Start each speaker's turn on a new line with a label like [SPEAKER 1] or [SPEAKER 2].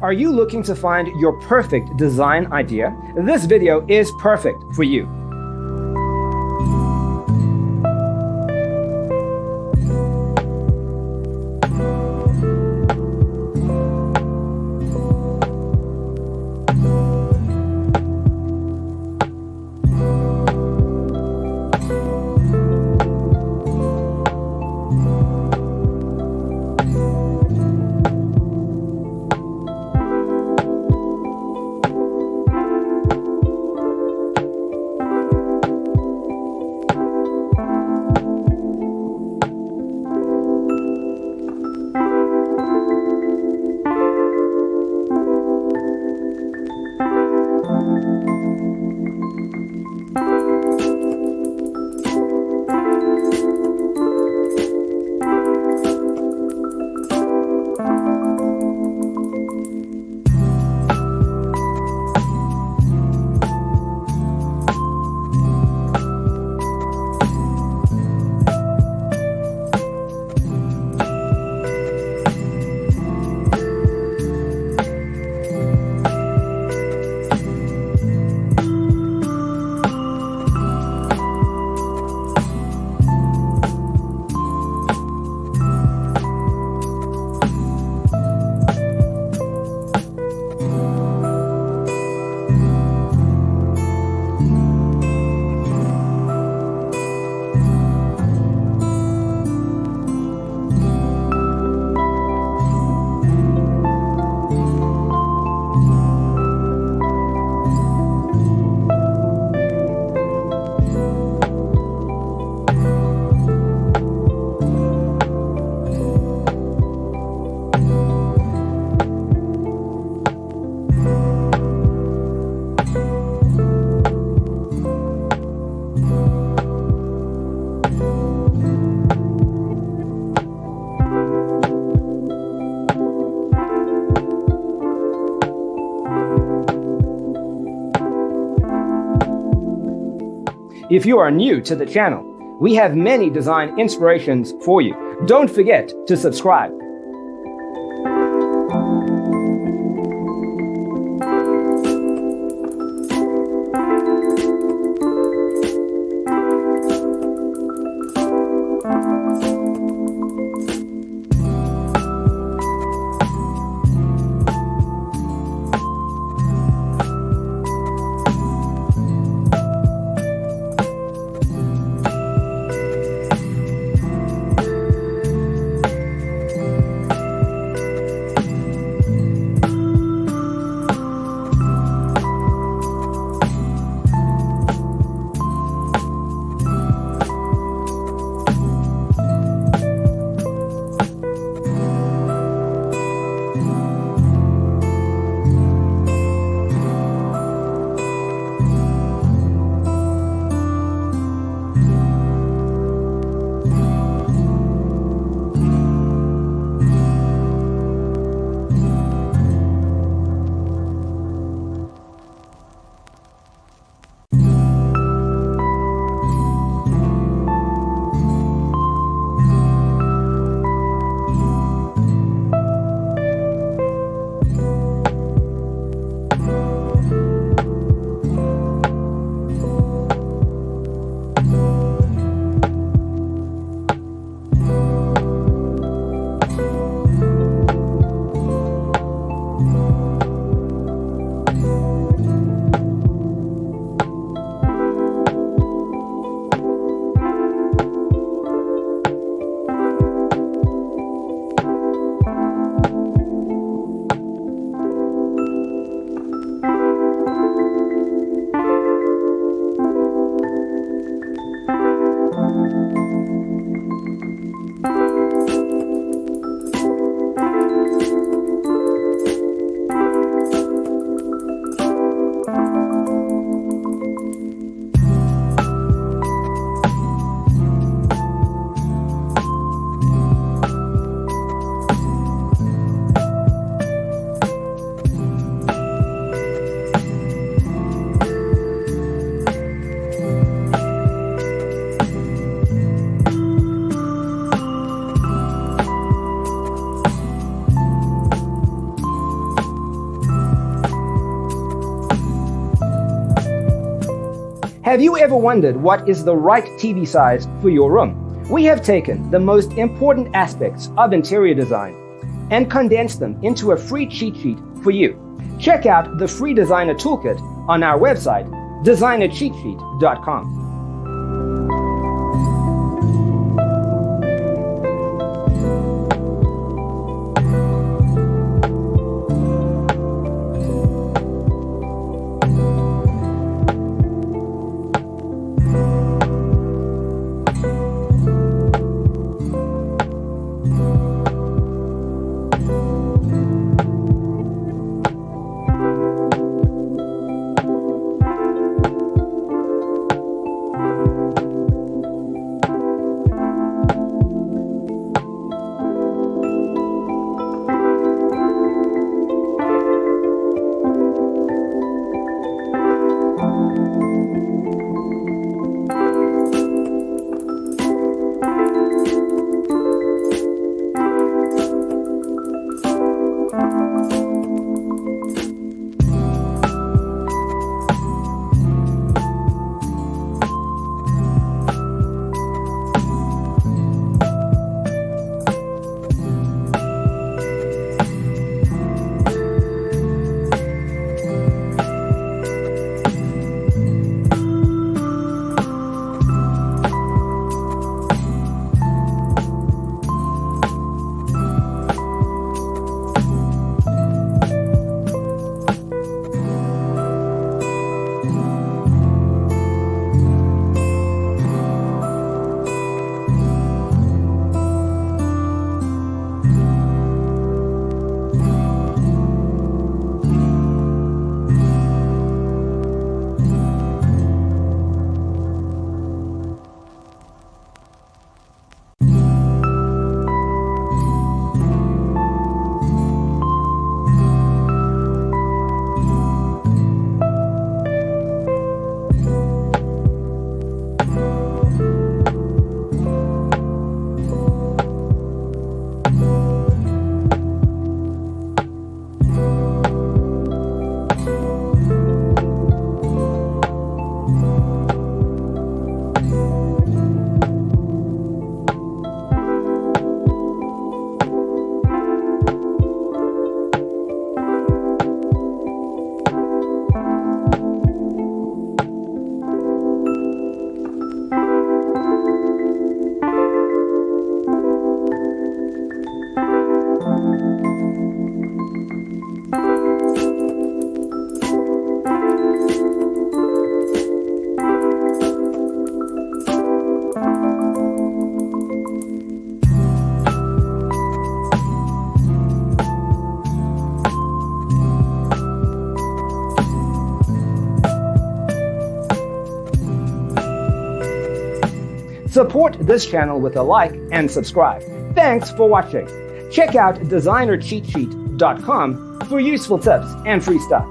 [SPEAKER 1] Are you looking to find your perfect design idea? This video is perfect for you. If you are new to the channel, we have many design inspirations for you. Don't forget to subscribe. Have you ever wondered what is the right TV size for your room? We have taken the most important aspects of interior design and condensed them into a free cheat sheet for you. Check out the free designer toolkit on our website, designercheatsheet.com. Support this channel with a like and subscribe. Thanks for watching. Check out designercheatsheet.com for useful tips and free stuff.